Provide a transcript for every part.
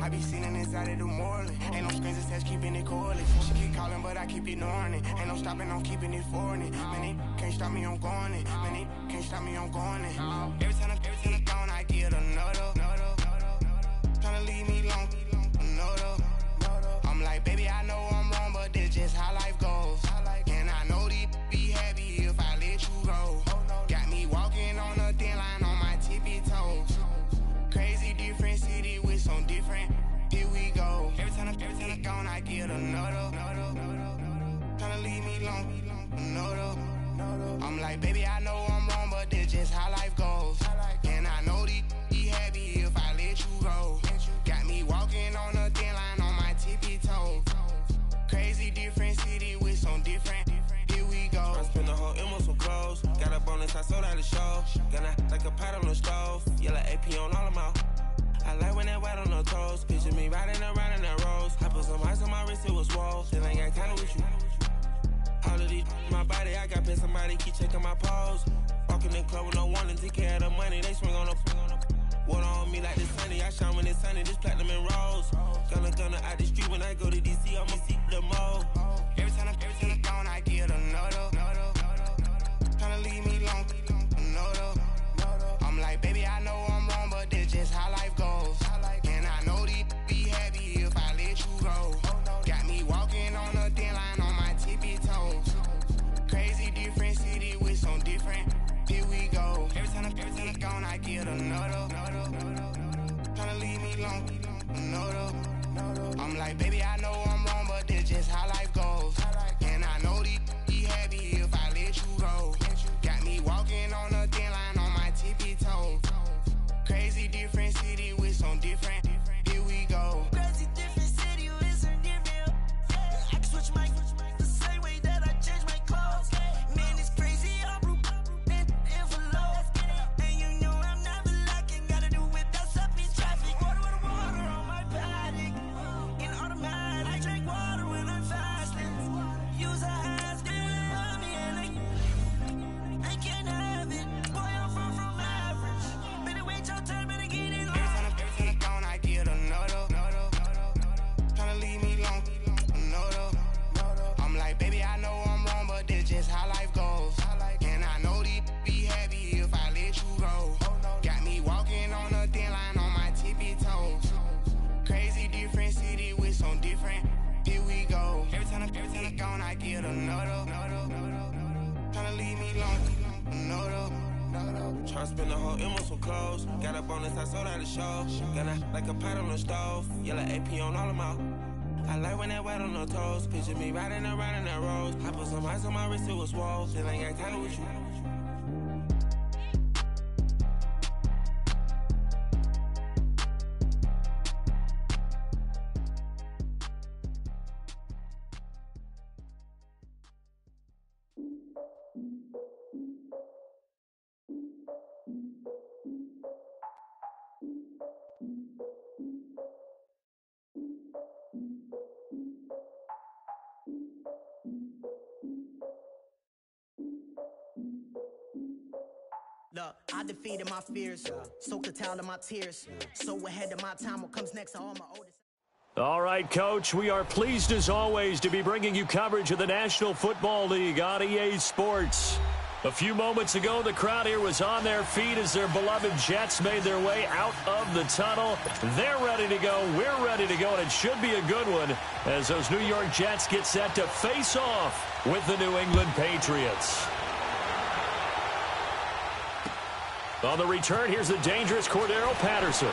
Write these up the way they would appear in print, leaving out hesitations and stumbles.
I be sitting inside of the Moreland. Ain't no screens that says keeping it cordless. She keep calling, but I keep ignoring it. Ain't no stopping, I'm keeping it for it. Man, they can't stop me, I'm going it. Man, they can't stop me, I'm going it. Every time I'm gone, I get another. Tryna leave me alone, another. I'm like, baby, I know I'm wrong, but this just how life goes. And I know these be happy if I let you go. Got me walking on a thin line on my tippy toes. Crazy different city with some different. Here we go. Every time I'm gone, I get another. Tryna leave me alone, another. I'm like, baby, I know I'm wrong, but this just how life goes. And I know these be happy if I let you go. Got me walking on a thin line on my tippy toes. Crazy different city with some different. Here we go. I spent the whole M on some clothes. Got a bonus, I sold out the show. Gonna like a pot on the stove. Yellow AP on all of my. I like when that white on the toes. Picture me riding around in that rose. I put some ice on my wrist, it was swole. Still ain't got time with you. All of these my body, I got pay somebody keep checking my pose. Walking in the club with no warning, take care of the money. They swing on the water on me like the sunny. I shine when it's sunny, this platinum and rose. Gonna out the street when I go to DC, I'ma see the mode. Every time I'm gone, I get another. Tryna leave me alone, another. I'm like, baby, I know I'm wrong, but this just how life goes. And I know these be happy if I let you go. Got me walking on a thin line on my tippy toes. Crazy different city with some different. Here we go. Every time I'm gone, I get another. Tryna leave me alone, another. I'm like, baby, I know I'm wrong, but this just how life goes. And I know these be happy if I let you go. Got me walking on a thin line on my tippy toes. Crazy different city with some different. Here we go. Crazy different city with some different. I can switch my the same way that I change my clothes. Man, it's crazy. I'm envelope. And you know I'm never lacking. Gotta do without stopping traffic. Water on my paddock. In automatic. I drink water when I'm fasting. Use a hands, get on me, and I can't have it. Boy, I'm from average. Better wait your turn, better get it on. Every time I'm gone, I get another. Tryna leave me alone, another. I'm like, baby, I know I'm wrong, but this just how life goes. And I know these be happy if I let you go. Got me walking on a thin line on my tippy toes. Crazy different city with some different. Here we go. Every time I'm gone, I get another. Tryna leave me alone, another. Tryna spend the whole M on some clothes. Got a bonus, I sold out the show. Gonna like a pot on the stove. Yellow AP on all of my. I like when that white on the toes. Picture me riding around in that rose. I put some ice on my wrist, it was swole. Still ain't got time with you. Look, I defeated my fears, soaked the towel in my tears. So ahead of my time, what comes next are all my oldest. All right, Coach, we are pleased as always to be bringing you coverage of the National Football League on EA Sports. A few moments ago, the crowd here was on their feet as their beloved Jets made their way out of the tunnel. They're ready to go. We're ready to go, and it should be a good one as those New York Jets get set to face off with the New England Patriots. On the return, here's the dangerous Cordero Patterson.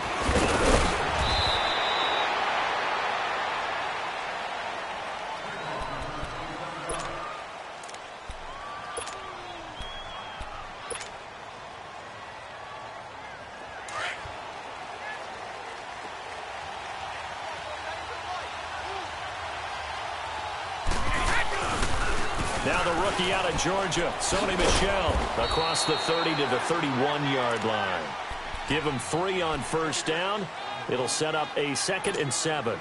Now the rookie out of Georgia, Sony Michel, across the 30 to the 31-yard line. Give him 3 on first down. It'll set up a 2nd and 7.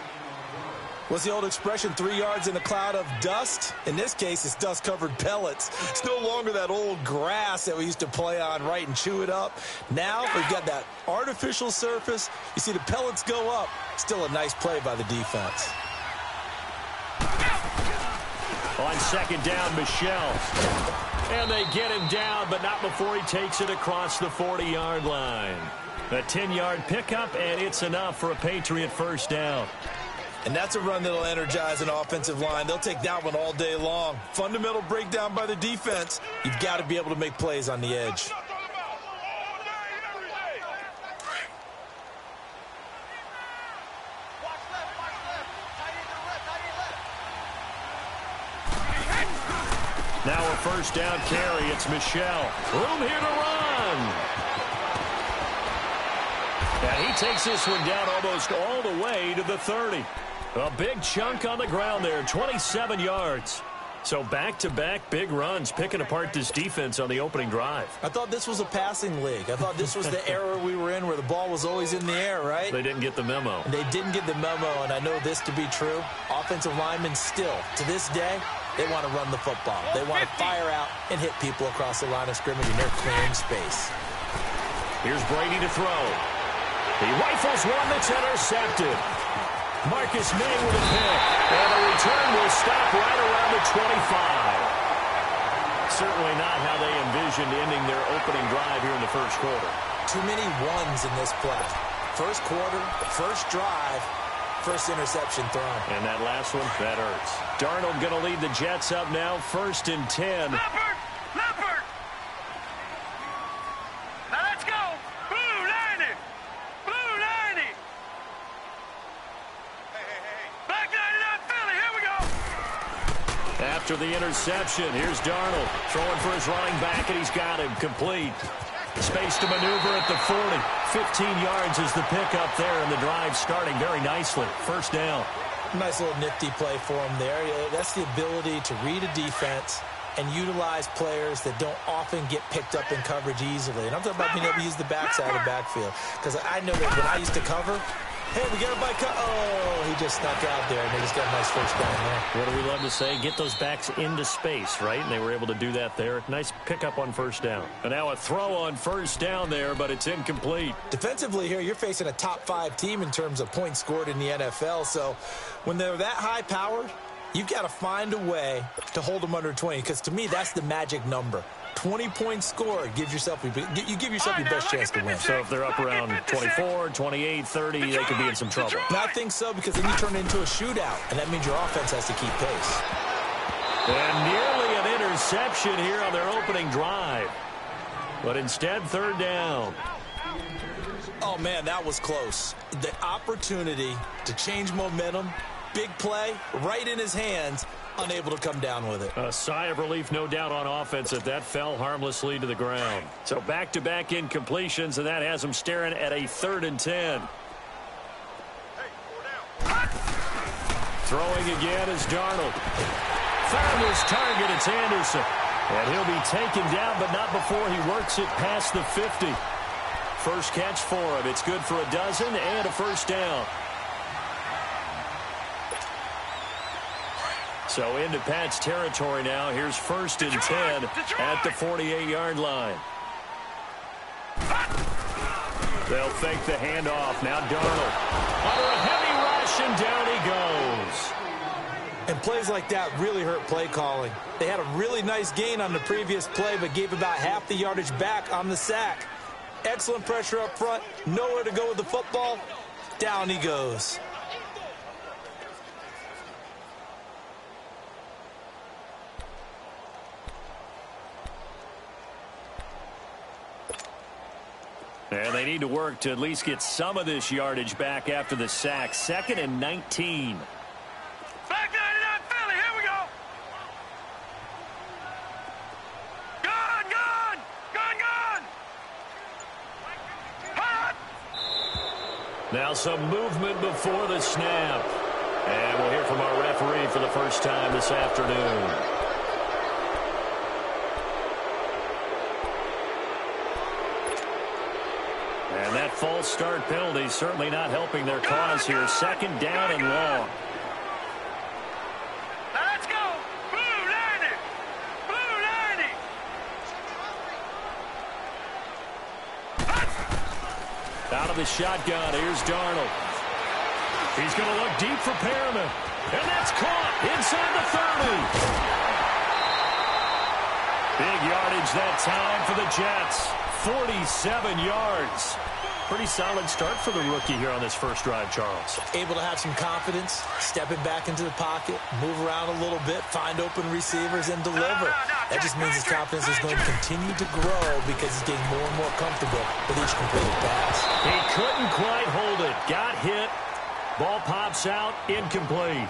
What's the old expression, 3 yards in a cloud of dust? In this case, it's dust-covered pellets. It's no longer that old grass that we used to play on, right, and chew it up. Now we've got that artificial surface. You see the pellets go up. Still a nice play by the defense. On second down, Michel. And they get him down, but not before he takes it across the 40-yard line. A 10-yard pickup, and it's enough for a Patriot first down. And that's a run that'll energize an offensive line. They'll take that one all day long. Fundamental breakdown by the defense. You've got to be able to make plays on the edge. Now a first down carry. It's Michel. Room here to run. And he takes this one down almost all the way to the 30. A big chunk on the ground there, 27 yards. So back-to-back big runs, picking apart this defense on the opening drive. I thought this was a passing league. I thought this was the era we were in where the ball was always in the air, right? They didn't get the memo. They didn't get the memo, and I know this to be true. Offensive linemen still, to this day, they want to run the football. They want to fire out and hit people across the line of scrimmage, and they're clearing space. Here's Brady to throw. He rifles one that's intercepted. Marcus May with a pick. And the return will stop right around the 25. Certainly not how they envisioned ending their opening drive here in the first quarter. Too many ones in this play. First quarter, first drive, first interception thrown. And that last one, that hurts. Darnold going to lead the Jets up now, 1st and 10. Leopard! Now let's go! Blue 90! Blue 90! Hey. Black 99 Philly, here we go! After the interception, here's Darnold throwing for his running back, and he's got him complete. Space to maneuver at the 40. 15 yards is the pickup there, and the drive starting very nicely. First down. Nice little nifty play for him there. That's the ability to read a defense and utilize players that don't often get picked up in coverage easily. And I'm talking about being able to use the backside of the backfield. Because I know that when I used to cover, hey, we got a bike. Oh, he just snuck out there, and they just got a nice first down there. What do we love to say? Get those backs into space, right? And they were able to do that there. Nice pickup on first down. And now a throw on first down there, but it's incomplete. Defensively here, you're facing a top 5 team in terms of points scored in the NFL. So when they're that high-powered, you've got to find a way to hold them under 20. Because to me, that's the magic number. 20 points scored gives yourself you give yourself your best chance to win. So if they're up around 24, 28, 30, they could be in some trouble. And I think so, because then you turn it into a shootout, and that means your offense has to keep pace. And nearly an interception here on their opening drive. But instead, third down. Oh, man, that was close. The opportunity to change momentum, big play, right in his hands, unable to come down with it. A sigh of relief, no doubt, on offense that fell harmlessly to the ground. So back-to-back incompletions, and that has them staring at a 3rd and 10. Throwing again is Darnold. Found his target, it's Anderson. And he'll be taken down, but not before he works it past the 50. First catch for him. It's good for a dozen and a first down. So into Pat's territory now. Here's 1st and 10 at the 48-yard line. They'll fake the handoff. Now Darnold under a heavy rush, and down he goes. And plays like that really hurt play calling. They had a really nice gain on the previous play, but gave about half the yardage back on the sack. Excellent pressure up front. Nowhere to go with the football. Down he goes. And they need to work to at least get some of this yardage back after the sack. 2nd and 19. Black 99 Philly, here we go! Gone! Hot! Now some movement before the snap. And we'll hear from our referee for the first time this afternoon. And that false start penalty certainly not helping their cause here. 2nd down and long. Out of the shotgun, here's Darnold. He's going to look deep for Perriman. And that's caught inside the 30. Big yardage that time for the Jets. 47 yards. Pretty solid start for the rookie here on this first drive, Charles. Able to have some confidence, stepping back into the pocket, move around a little bit, find open receivers, and deliver. That just means his confidence is going to continue to grow because he's getting more and more comfortable with each completed pass. He couldn't quite hold it. Got hit. Ball pops out. Incomplete.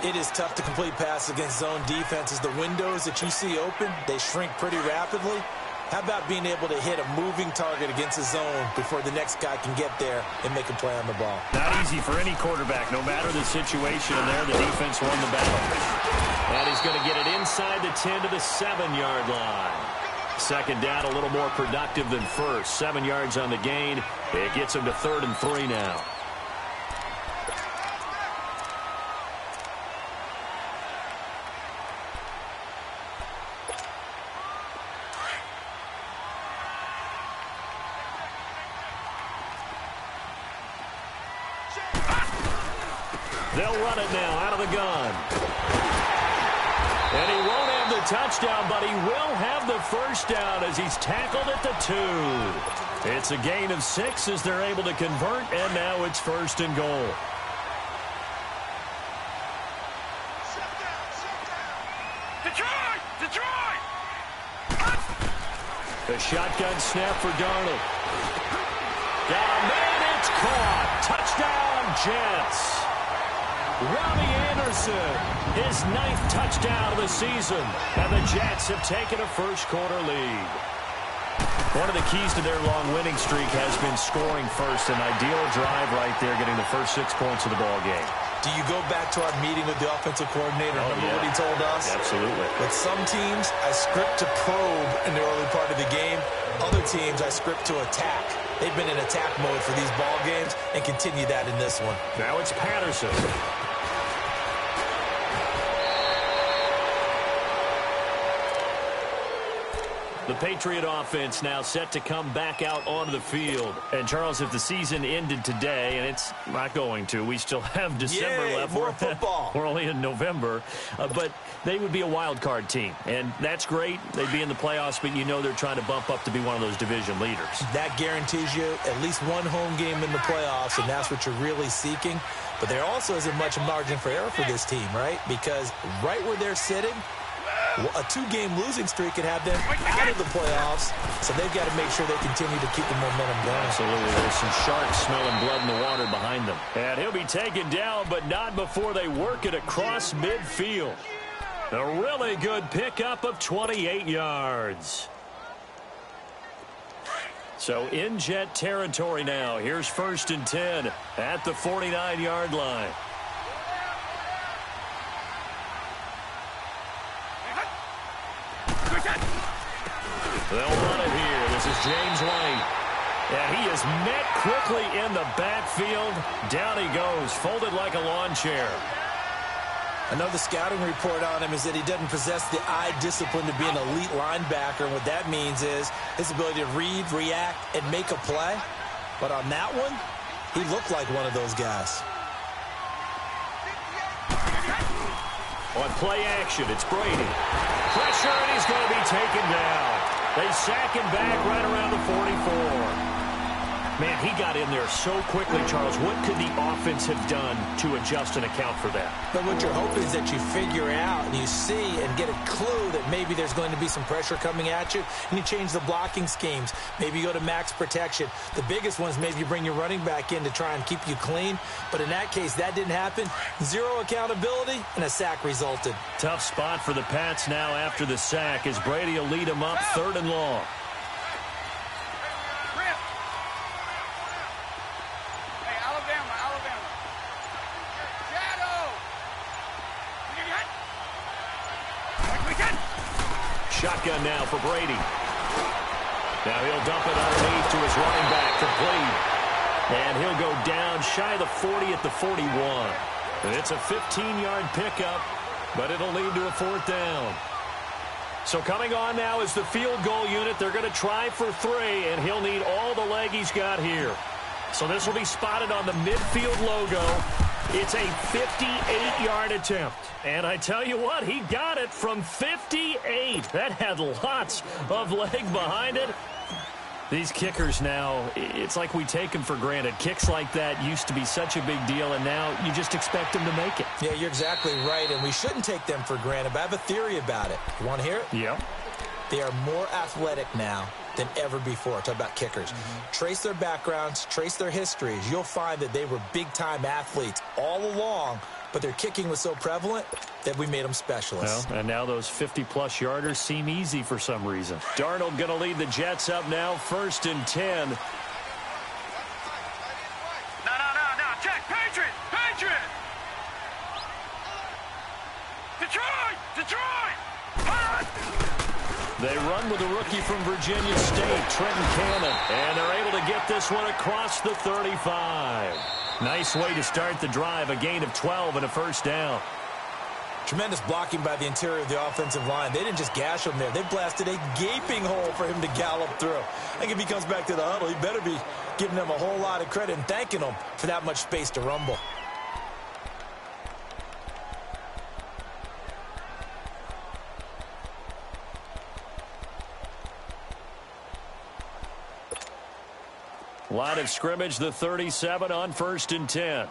It is tough to complete passes against zone defenses. The windows that you see open, they shrink pretty rapidly. How about being able to hit a moving target against a zone before the next guy can get there and make a play on the ball? Not easy for any quarterback, no matter the situation. And there, the defense won the battle. And he's going to get it inside the 10 to the 7-yard line. Second down, a little more productive than first. 7 yards on the gain. It gets him to 3rd and 3 now. They'll run it now out of the gun. And he won't have the touchdown, but he will have the first down as he's tackled at the 2. It's a gain of 6 as they're able to convert, and now it's 1st and goal. Detroit! Detroit! The shotgun snap for Darnold. Down there, it's caught. Touchdown, Jets. Robbie Anderson, his 9th touchdown of the season, and the Jets have taken a first-quarter lead. One of the keys to their long winning streak has been scoring first. An ideal drive right there, getting the first 6 points of the ball game. Do you go back to our meeting with the offensive coordinator? Remember what he told us? Absolutely. With some teams, I script to probe in the early part of the game. Other teams, I script to attack. They've been in attack mode for these ball games and continue that in this one. Now it's Patterson. The Patriot offense now set to come back out onto the field. And, Charles, if the season ended today, and it's not going to, we still have December left. More football. We're only in November. But they would be a wild card team. And that's great. They'd be in the playoffs, but you know they're trying to bump up to be one of those division leaders. That guarantees you at least one home game in the playoffs, and that's what you're really seeking. But there also isn't much margin for error for this team, right? Because right where they're sitting, a 2-game losing streak could have them out of the playoffs, so they've got to make sure they continue to keep the momentum going. Absolutely. There's some sharks smelling blood in the water behind them. And he'll be taken down, but not before they work it across midfield. A really good pickup of 28 yards. So in Jet territory now. Here's 1st and 10 at the 49-yard line. They'll run it here. This is James White. And he is met quickly in the backfield. Down he goes, folded like a lawn chair. Another scouting report on him is that he doesn't possess the eye discipline to be an elite linebacker. And what that means is his ability to read, react, and make a play. But on that one, he looked like one of those guys. On play action, it's Brady. Pressure, and he's going to be taken down. They sack him back right around the 44. Man, he got in there so quickly, Charles. What could the offense have done to adjust and account for that? But what you're hoping is that you figure out and you see and get a clue that maybe there's going to be some pressure coming at you, and you change the blocking schemes. Maybe you go to max protection. The biggest ones, maybe you bring your running back in to try and keep you clean. But in that case, that didn't happen. Zero accountability, and a sack resulted. Tough spot for the Pats now after the sack as Brady will lead them up 3rd and long. Shotgun now for Brady. Now he'll dump it underneath to his running back, complete. And he'll go down shy of the 40 at the 41. It's a 15-yard pickup, but it'll lead to a 4th down. So coming on now is the field goal unit. They're going to try for 3, and he'll need all the leg he's got here. So this will be spotted on the midfield logo. It's a 58-yard attempt. And I tell you what, he got it from 58. That had lots of leg behind it. These kickers now, it's like we take them for granted. Kicks like that used to be such a big deal, and now you just expect them to make it. Yeah, you're exactly right, and we shouldn't take them for granted, but I have a theory about it. You want to hear it? Yeah. They are more athletic now than ever before. Talk about kickers. Trace their backgrounds, trace their histories. You'll find that they were big-time athletes all along, but their kicking was so prevalent that we made them specialists. Well, and now those 50-plus yarders seem easy for some reason. Darnold going to lead the Jets up now, 1st and 10. No. Check. Patriot. Detroit. They run with a rookie from Virginia State, Trenton Cannon, and they're able to get this one across the 35. Nice way to start the drive, a gain of 12 and a 1st down. Tremendous blocking by the interior of the offensive line. They didn't just gash him there. They blasted a gaping hole for him to gallop through. I think if he comes back to the huddle, he better be giving them a whole lot of credit and thanking them for that much space to rumble. Line of scrimmage, the 37 on 1st and 10.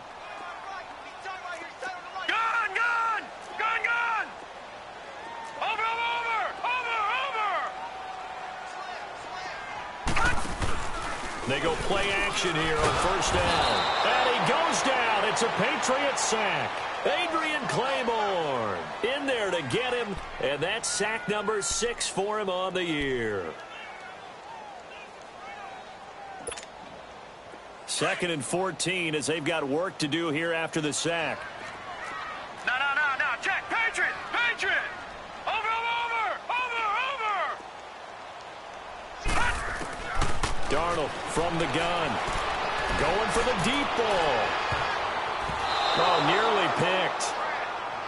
They go play action here on 1st down. And he goes down. It's a Patriots sack. Adrian Claiborne in there to get him. And that's sack number 6 for him on the year. 2nd and 14 as they've got work to do here after the sack. No. Check. Patriot. Over. Darnold from the gun. Going for the deep ball. Oh, nearly picked.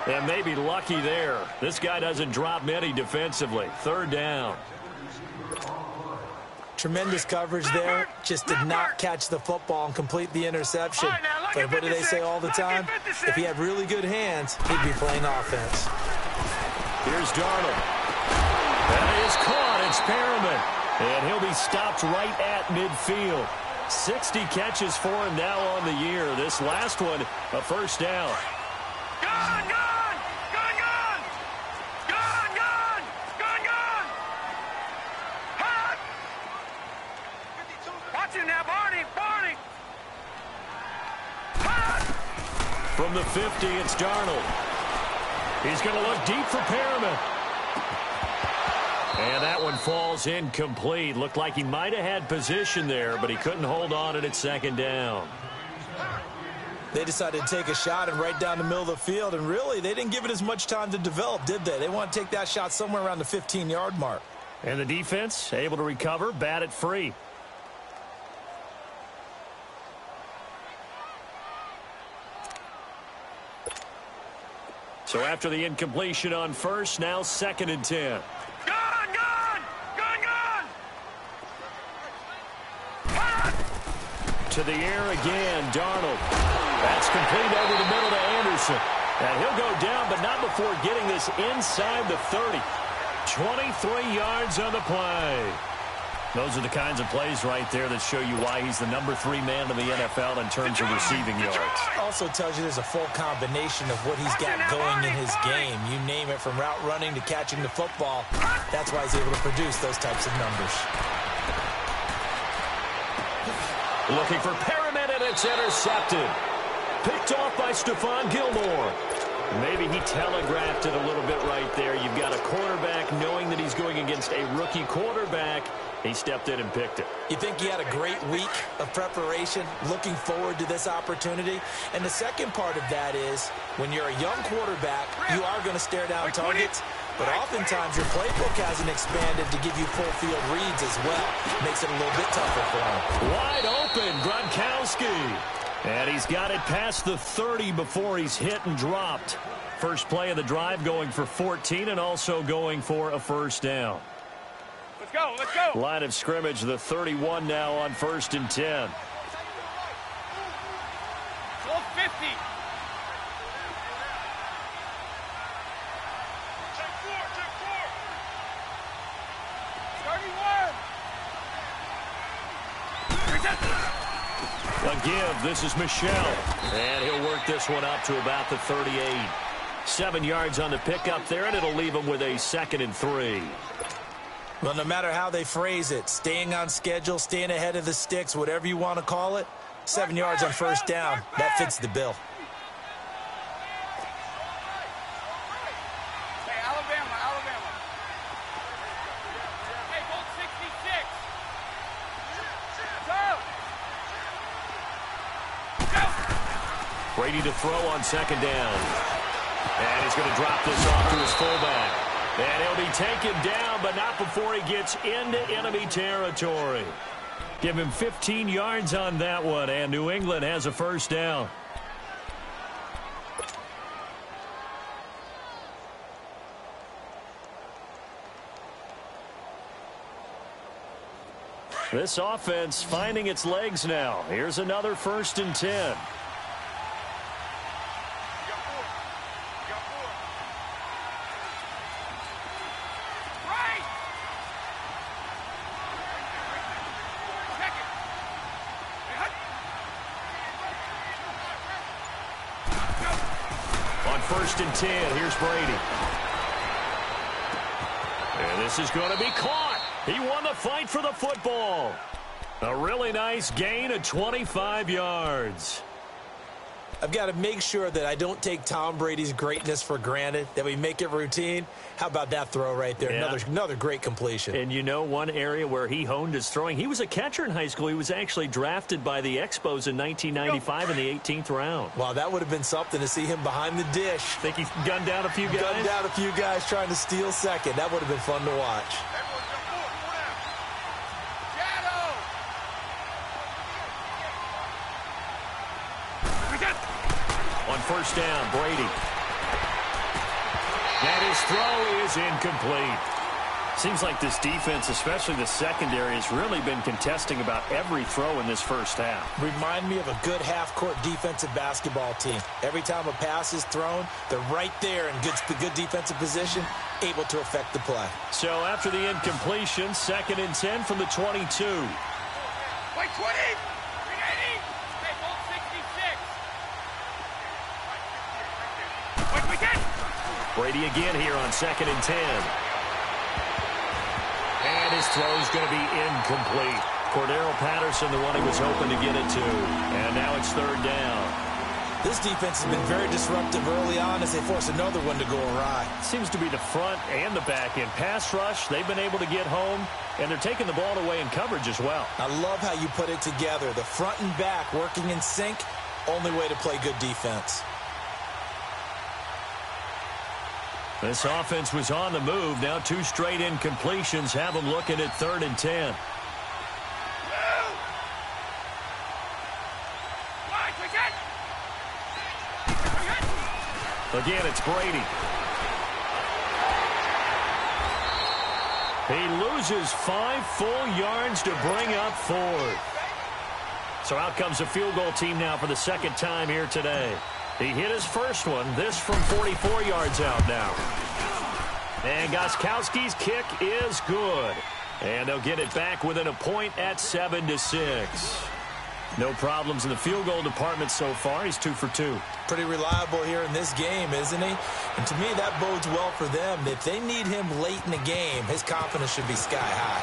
And maybe lucky there. This guy doesn't drop many defensively. 3rd down. Tremendous coverage there. Just did not catch the football and complete the interception. But what do they say all the time? If he had really good hands, he'd be playing offense. Here's Darnold. That is caught. It's Perriman. And he'll be stopped right at midfield. 60 catches for him now on the year. This last one, a 1st down. Gun! Hot! Watch him now, Barney! Hot! From the 50, it's Darnold. He's going to look deep for Perriman. And that one falls incomplete. Looked like he might have had position there, but he couldn't hold on it at 2nd down. They decided to take a shot and right down the middle of the field, and really, they didn't give it as much time to develop, did they? They want to take that shot somewhere around the 15-yard mark. And the defense able to recover, bat it free. So after the incompletion on 1st, now 2nd and 10. Gun! To the air again, Darnold. That's complete over the middle to Anderson. And he'll go down, but not before getting this inside the 30. 23 yards on the play. Those are the kinds of plays right there that show you why he's the number 3 man in the NFL in terms of receiving yards. Also tells you there's a full combination of what he's got going in his game. You name it, from route running to catching the football. That's why he's able to produce those types of numbers. Looking for Perriman, and it's intercepted. Picked off by Stephon Gilmore. Maybe he telegraphed it a little bit right there. You've got a quarterback knowing that he's going against a rookie quarterback. He stepped in and picked it. You think he had a great week of preparation, looking forward to this opportunity? And the second part of that is, when you're a young quarterback, you are going to stare down targets, but oftentimes your playbook hasn't expanded to give you full field reads as well. Makes it a little bit tougher for him. Wide open, Gronkowski. And he's got it past the 30 before he's hit and dropped. first play of the drive, going for 14 and also going for a first down. Let's go, let's go. Line of scrimmage, the 31 now on 1st and 10. Full 50. Check four. Starting one. A give. This is Michelle. And he'll work this one up to about the 38. 7 yards on the pickup there, and it'll leave him with a 2nd and 3. Well, no matter how they phrase it, staying on schedule, staying ahead of the sticks, whatever you want to call it, 7 yards on first down, that fits the bill. Hey, Alabama. Hey, Bolt 66. Go! Brady to throw on 2nd down. And he's going to drop this off to his fullback. And he'll be taken down, but not before he gets into enemy territory. Give him 15 yards on that one, and New England has a first down. This offense finding its legs now. Here's another 1st and 10. On 1st and 10, here's Brady. And this is going to be caught. He won the fight for the football. A really nice gain of 25 yards. I've got to make sure that I don't take Tom Brady's greatness for granted, that we make it routine. How about that throw right there? Yeah. Another great completion. And you know one area where he honed his throwing? He was a catcher in high school. He was actually drafted by the Expos in 1995 in the 18th round. Wow, that would have been something to see him behind the dish. Think he gunned down a few guys? Gunned down a few guys trying to steal second. That would have been fun to watch. On 1st down, Brady. And his throw is incomplete. Seems like this defense, especially the secondary, has really been contesting about every throw in this first half. Remind me of a good half-court defensive basketball team. Every time a pass is thrown, they're right there in good defensive position, able to affect the play. So after the incompletion, 2nd and 10 from the 22. Wait, 20. Brady again here on 2nd and 10. And his throw is going to be incomplete. Cordero Patterson, the one he was hoping to get it to. And now it's 3rd down. This defense has been very disruptive early on as they force another one to go awry. Seems to be the front and the back end. Pass rush, they've been able to get home, and they're taking the ball away in coverage as well. I love how you put it together. The front and back working in sync, only way to play good defense. This offense was on the move. Now 2 straight incompletions have them looking at 3rd and 10. Again, it's Brady. He loses 5 full yards to bring up 4th. So out comes a field goal team now for the 2nd time here today. He hit his first one, this from 44 yards out now. And Gostkowski's kick is good. And they'll get it back within a point at 7-6. No problems in the field goal department so far. He's 2 for 2. Pretty reliable here in this game, isn't he? And to me, that bodes well for them. If they need him late in the game, his confidence should be sky high.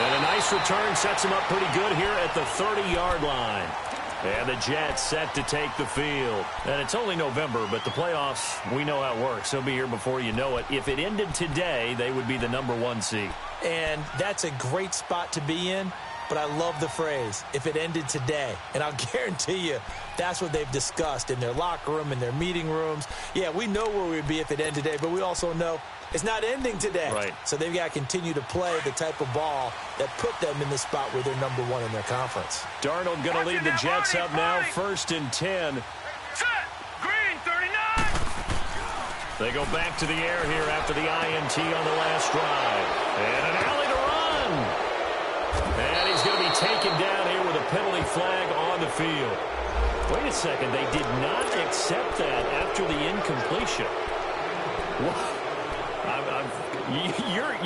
And a nice return sets him up pretty good here at the 30-yard line. And the Jets set to take the field. And it's only November, but the playoffs, we know how it works. They'll be here before you know it. If it ended today, they would be the #1 seed. And that's a great spot to be in. But I love the phrase, if it ended today. And I'll guarantee you, that's what they've discussed in their locker room, in their meeting rooms. Yeah, we know where we'd be if it ended today, but we also know it's not ending today. Right. So they've got to continue to play the type of ball that put them in the spot where they're #1 in their conference. Darnold going to lead the Jets up now, 1st and 10. Set. Green. They go back to the air here after the INT on the last drive. And an alley to run. And he's going to be taken down here with a penalty flag on the field. Wait a second. They did not accept that after the incompletion.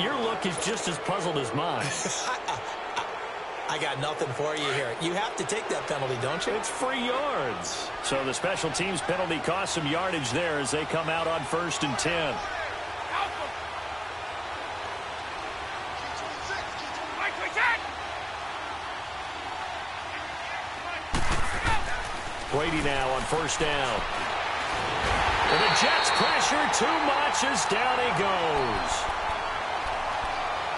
Your look is just as puzzled as mine. I got nothing for you here. You have to take that penalty, don't you? It's free yards. So the special teams penalty cost some yardage there as they come out on 1st and 10. Brady now on 1st down. And the Jets pressure too much as down he goes.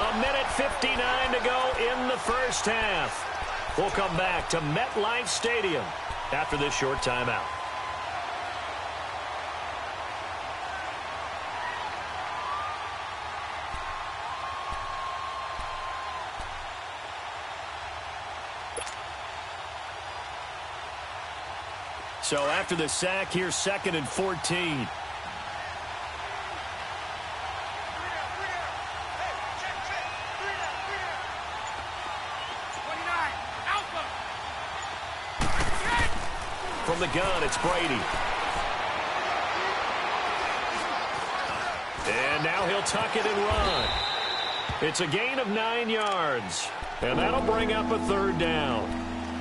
1:59 to go in the first half. We'll come back to MetLife Stadium after this short timeout. So after the sack, here's 2nd and 14. From the gun, it's Brady. And now he'll tuck it and run. It's a gain of 9 yards. And that'll bring up a 3rd down.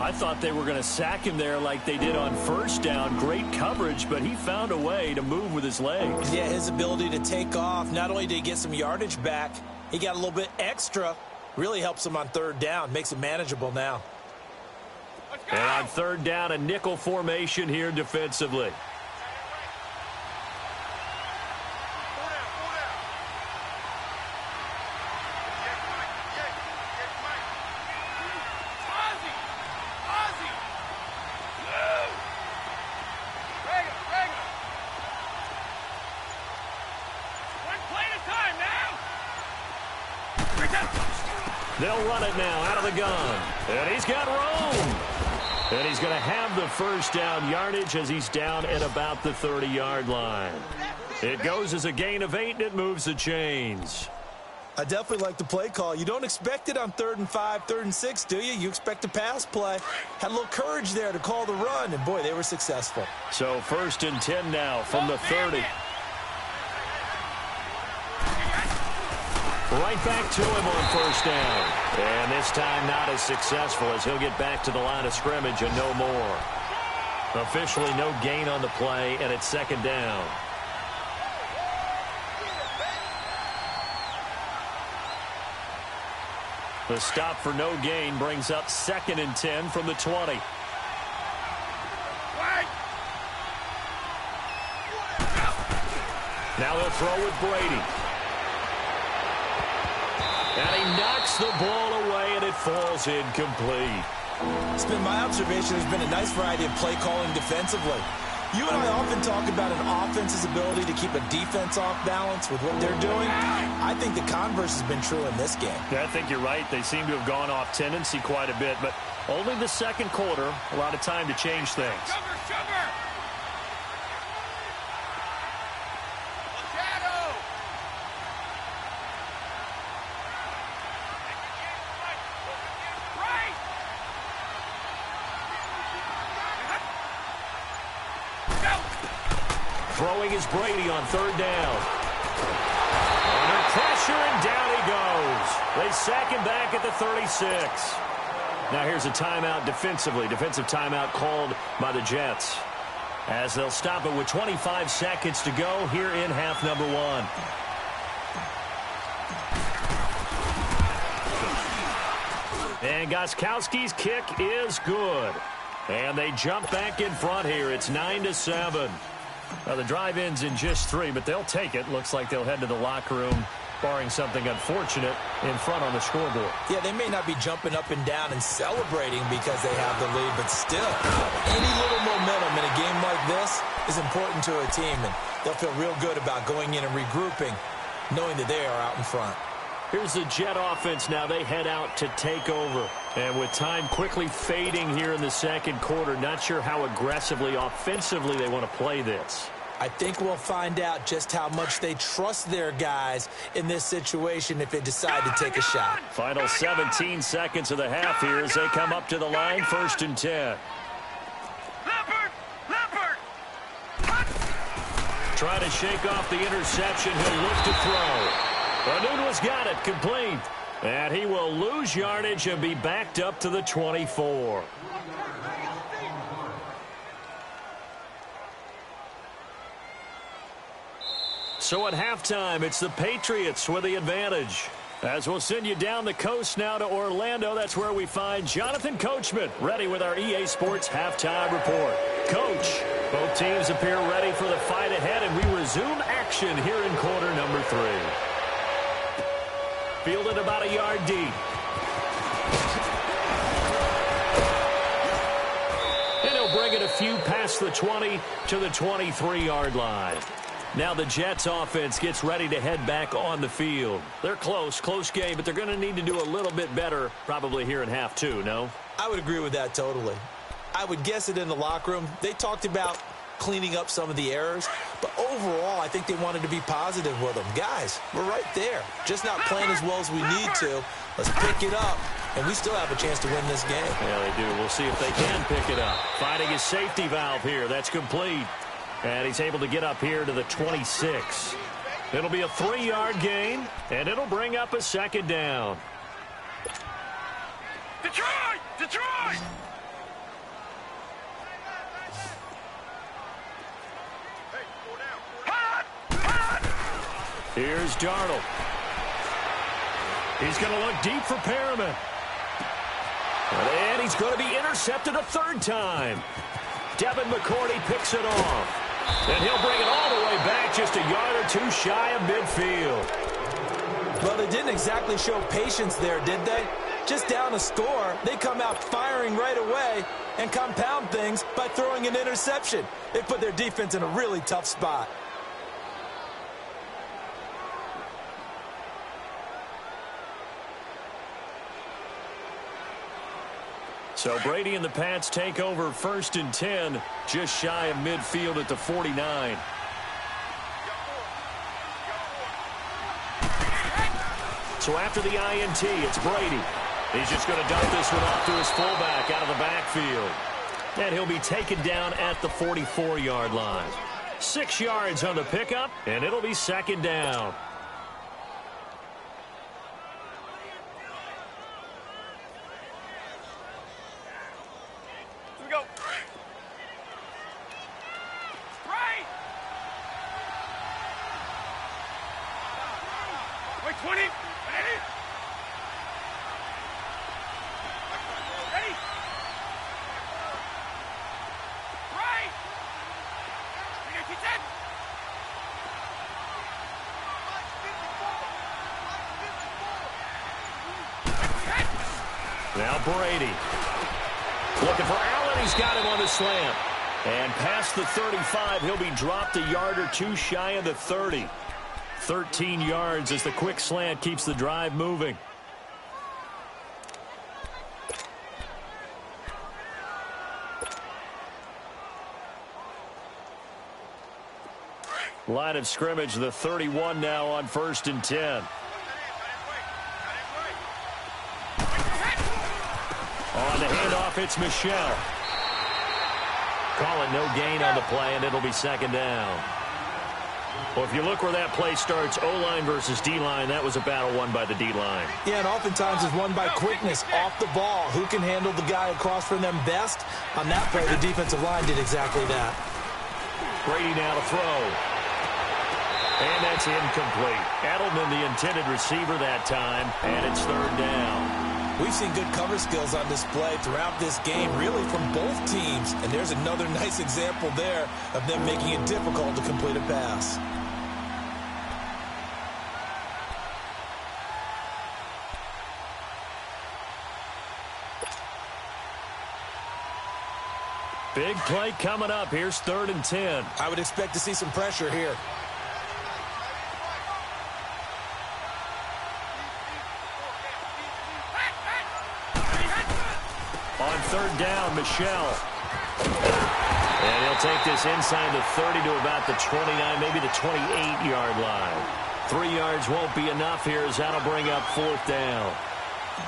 I thought they were going to sack him there like they did on 1st down. Great coverage, but he found a way to move with his legs. Yeah, his ability to take off. Not only did he get some yardage back, he got a little bit extra. Really helps him on 3rd down. Makes it manageable now. And on 3rd down, a nickel formation here defensively. They'll run it now out of the gun. And he's got room. And he's going to have the 1st down yardage as he's down at about the 30-yard line. It goes as a gain of 8, and it moves the chains. I definitely like the play call. You don't expect it on 3rd and 5, 3rd and 6, do you? You expect a pass play. Had a little courage there to call the run, and, boy, they were successful. So 1st and 10 now from the 30. Right back to him on 1st down. And this time not as successful as he'll get back to the line of scrimmage and no more. Officially no gain on the play, and it's 2nd down. The stop for no gain brings up 2nd and 10 from the 20. Now they'll throw with Brady. And he knocks the ball away, and it falls incomplete. It's been my observation there's been a nice variety of play calling defensively. You and I often talk about an offense's ability to keep a defense off balance with what they're doing. I think the converse has been true in this game. Yeah, I think you're right. They seem to have gone off tendency quite a bit, but only the 2nd quarter, a lot of time to change things. Throwing is Brady on 3rd down. Under pressure, and down he goes. They sack him back at the 36. Now here's a timeout defensively. Defensive timeout called by the Jets, as they'll stop it with 25 seconds to go here in half number 1. And Gostkowski's kick is good. And they jump back in front here. It's 9-7. Now, the drive ends in just 3, but they'll take it. Looks like they'll head to the locker room, barring something unfortunate, in front on the scoreboard. Yeah, they may not be jumping up and down and celebrating because they have the lead, but still, any little momentum in a game like this is important to a team, and they'll feel real good about going in and regrouping, knowing that they are out in front. Here's the Jet offense now. They head out to take over. And with time quickly fading here in the 2nd quarter, not sure how aggressively, offensively they want to play this. I think we'll find out just how much they trust their guys in this situation if they decide to take a shot. Final 17 seconds of the half here as they come up to the line, 1st and 10. Trying to shake off the interception. He'll look to throw. Anunwa's got it, complete. And he will lose yardage and be backed up to the 24. So at halftime, it's the Patriots with the advantage. As we'll send you down the coast now to Orlando, that's where we find Jonathan Coachman ready with our EA Sports Halftime Report. Coach, both teams appear ready for the fight ahead, and we resume action here in quarter number 3. Fielded about a yard deep. And he'll bring it a few past the 20 to the 23-yard line. Now the Jets offense gets ready to head back on the field. They're close game, but they're going to need to do a little bit better probably here in half 2, no? I would agree with that totally. I would guess it in the locker room. They talked about cleaning up some of the errors, but overall I think they wanted to be positive with them. Guys, we're right there. Just not playing as well as we need to. Let's pick it up, and we still have a chance to win this game. Yeah, they do. We'll see if they can pick it up. Finding his safety valve here. That's complete. And he's able to get up here to the 26. It'll be a 3-yard gain, and it'll bring up a 2nd down. Detroit! Detroit! Here's Darnold. He's going to look deep for Perriman. And he's going to be intercepted a 3rd time. Devin McCourty picks it off. And he'll bring it all the way back just a yard or 2 shy of midfield. Well, they didn't exactly show patience there, did they? Just down a score, they come out firing right away and compound things by throwing an interception. They put their defense in a really tough spot. So Brady and the Pats take over 1st and 10, just shy of midfield at the 49. So after the INT, it's Brady. He's just going to dump this one off to his fullback out of the backfield. And he'll be taken down at the 44-yard line. 6 yards on the pickup, and it'll be 2nd down. Now Brady. Looking for Allen. He's got him on the slant. And past the 35, he'll be dropped a yard or 2 shy of the 30. 13 yards as the quick slant keeps the drive moving. Line of scrimmage, the 31 now on 1st and 10. On the handoff, it's Michel. Calling no gain on the play, and it'll be 2nd down. Well, if you look where that play starts, O-line versus D-line, that was a battle won by the D-line. Yeah, and oftentimes it's won by quickness off the ball. Who can handle the guy across from them best? On that play, the defensive line did exactly that. Brady now to throw. And that's incomplete. Edelman, the intended receiver that time, and it's 3rd down. We've seen good cover skills on display throughout this game, really from both teams. And there's another nice example there of them making it difficult to complete a pass. Big play coming up. Here's 3rd and 10. I would expect to see some pressure here. On 3rd down, Michel. And he'll take this inside the 30 to about the 29, maybe the 28-yard line. 3 yards won't be enough here as that'll bring up 4th down.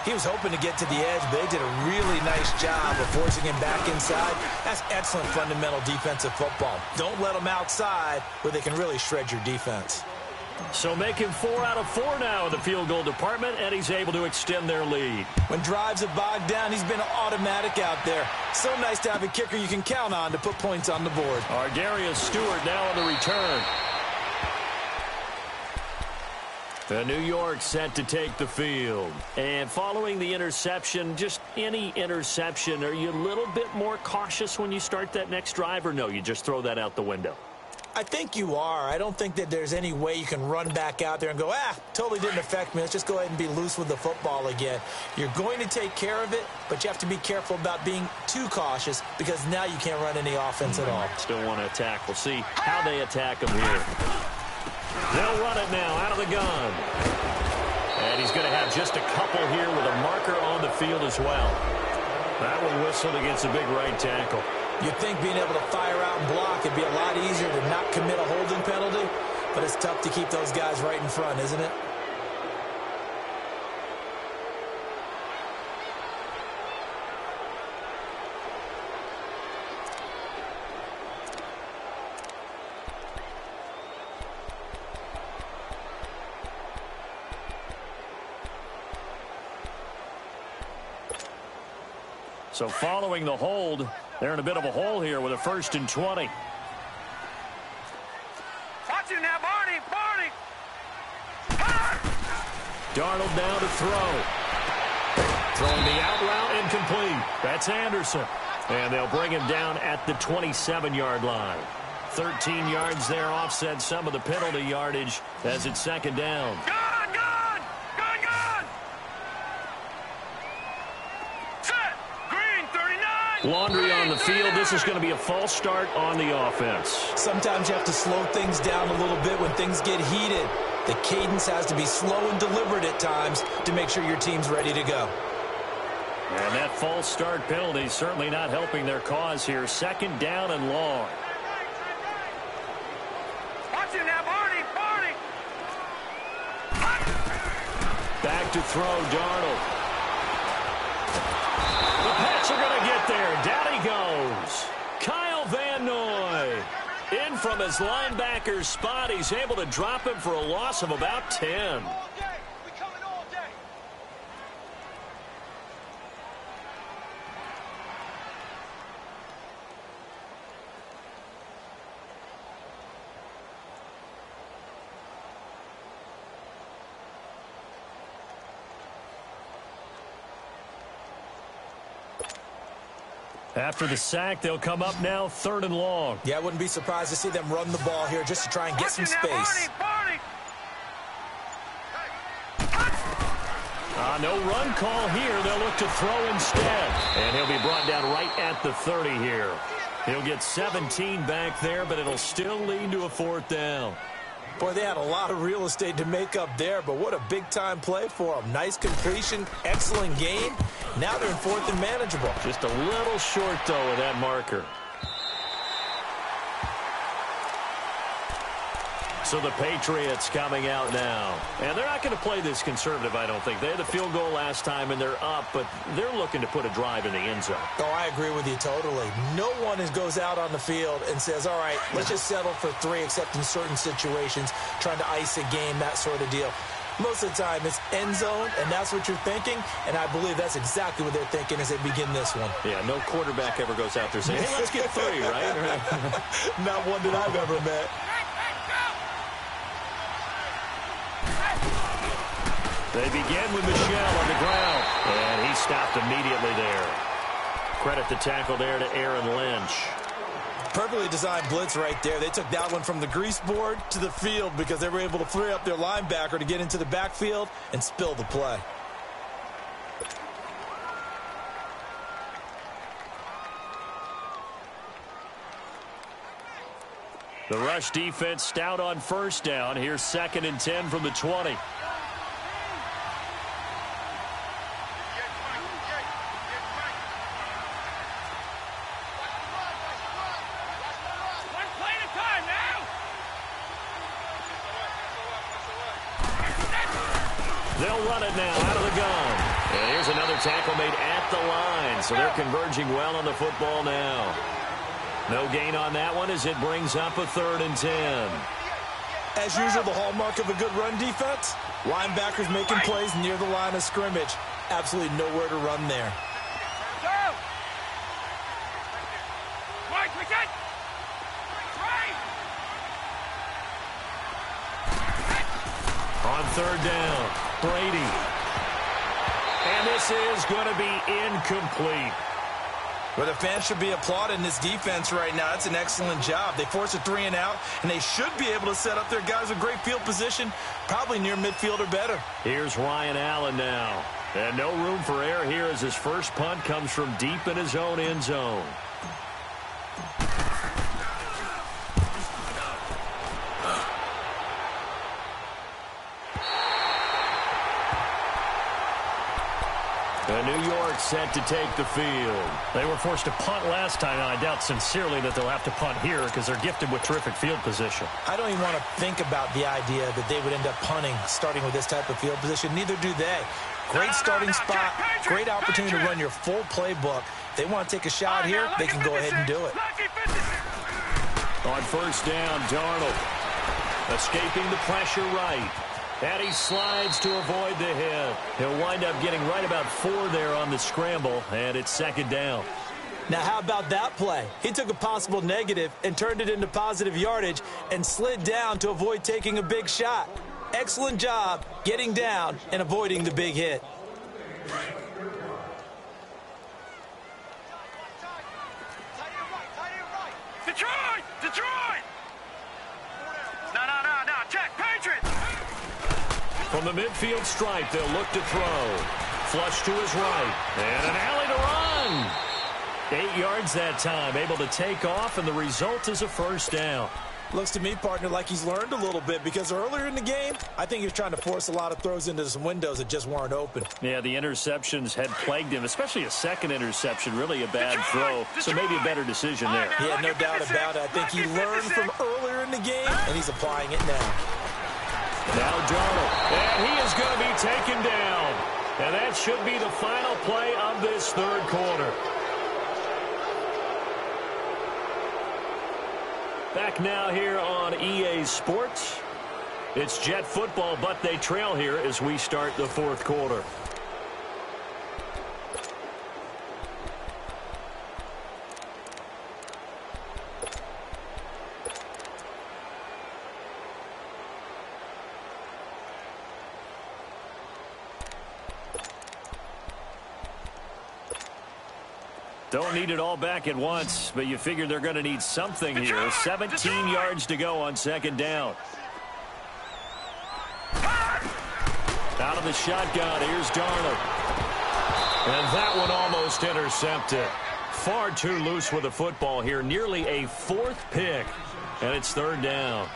He was hoping to get to the edge, but they did a really nice job of forcing him back inside. That's excellent fundamental defensive football. Don't let them outside where they can really shred your defense. So making 4 out of 4 now in the field goal department, and he's able to extend their lead. When drives have bogged down, he's been automatic out there. So nice to have a kicker you can count on to put points on the board. Darius Stewart now on the return. The New York set to take the field. And following the interception, just any interception, are you a little bit more cautious when you start that next drive, or no, you just throw that out the window? I think you are. I don't think that there's any way you can run back out there and go, totally didn't affect me. Let's just go ahead and be loose with the football again. You're going to take care of it, but you have to be careful about being too cautious because now you can't run any offense at all. Still want to attack. We'll see how they attack him here. They'll run it now out of the gun. And he's going to have just a couple here with a marker on the field as well. That one whistled against the big right tackle. You'd think being able to fire out and block would be a lot easier to not commit a holding penalty, but it's tough to keep those guys right in front, isn't it? So following the hold, they're in a bit of a hole here with a 1st and 20. Watch it now, Barney! Darnold now to throw. Throwing the out route incomplete. That's Anderson. And they'll bring him down at the 27-yard line. 13 yards there, offset some of the penalty yardage as it's 2nd down. Gun! Set! Green, 39! Laundry on the field. This is going to be a false start on the offense. Sometimes you have to slow things down a little bit when things get heated. The cadence has to be slow and deliberate at times to make sure your team's ready to go. And that false start penalty certainly not helping their cause here. 2nd down and long. Watch it now, Barney! Back to throw, Darnold. The Pats are going to get there. Down he goes. Kyle Van Noy. In from his linebacker spot. He's able to drop him for a loss of about 10. After the sack, they'll come up now 3rd and long. Yeah, I wouldn't be surprised to see them run the ball here just to try and get some space. No run call here. They'll look to throw instead. And he'll be brought down right at the 30 here. He'll get 17 back there, but it'll still lead to a 4th down. Boy, they had a lot of real estate to make up there, but what a big-time play for them. Nice completion, excellent game. Now they're in 4th and manageable. Just a little short, though, of that marker. So the Patriots coming out now. And they're not going to play this conservative, I don't think. They had the field goal last time, and they're up, but they're looking to put a drive in the end zone. Oh, I agree with you totally. No one goes out on the field and says, all right, let's just settle for 3, except in certain situations, trying to ice a game, that sort of deal. Most of the time, it's end zone, and that's what you're thinking, and I believe that's exactly what they're thinking as they begin this one. Yeah, no quarterback ever goes out there saying, hey, let's get 3, right? Not one that I've ever met. They begin with Michel on the ground, and he stopped immediately there. Credit the tackle there to Aaron Lynch. Perfectly designed blitz right there. They took that one from the grease board to the field because they were able to free up their linebacker to get into the backfield and spill the play. The rush defense stout on 1st down. Here's 2nd and 10 from the 20. They'll run it now out of the gun. And here's another tackle made at the line. So they're converging well on the football now. No gain on that one as it brings up a 3rd and 10. As usual, the hallmark of a good run defense, linebackers making plays near the line of scrimmage. Absolutely nowhere to run there. On 3rd down, Brady. And this is going to be incomplete. Well, the fans should be applauding this defense right now. That's an excellent job. They force a 3 and out, and they should be able to set up their guys with great field position, probably near midfield or better. Here's Ryan Allen now. And no room for error here as his first punt comes from deep in his own end zone. And New York set to take the field. They were forced to punt last time, and I doubt sincerely that they'll have to punt here because they're gifted with terrific field position. I don't even want to think about the idea that they would end up punting starting with this type of field position. Neither do they. Great starting spot, great opportunity to run your full playbook. If they want to take a shot here, they can go ahead and do it. On 1st down, Darnold escaping the pressure right. And he slides to avoid the hit. He'll wind up getting right about 4 there on the scramble, and it's 2nd down. Now, how about that play? He took a possible negative and turned it into positive yardage and slid down to avoid taking a big shot. Excellent job getting down and avoiding the big hit. Detroit! Detroit! No, check, Patriots! From the midfield stripe, they'll look to throw. Flush to his right. And an alley to run. 8 yards that time, able to take off, and the result is a 1st down. Looks to me, partner, like he's learned a little bit because earlier in the game, I think he was trying to force a lot of throws into some windows that just weren't open. Yeah, the interceptions had plagued him, especially a second interception, really a bad throw, so maybe a better decision there. Yeah, no doubt about it. I think he learned from earlier in the game, and he's applying it now. Now Darnold, and he is going to be taken down. And that should be the final play of this 3rd quarter. Back now here on EA Sports. It's Jet football, but they trail here as we start the 4th quarter. Don't need it all back at once, but you figure they're going to need something here. 17 yards to go on 2nd down. Out of the shotgun, here's Darnold. And that one almost intercepted. Far too loose with the football here. Nearly a 4th pick, and it's 3rd down.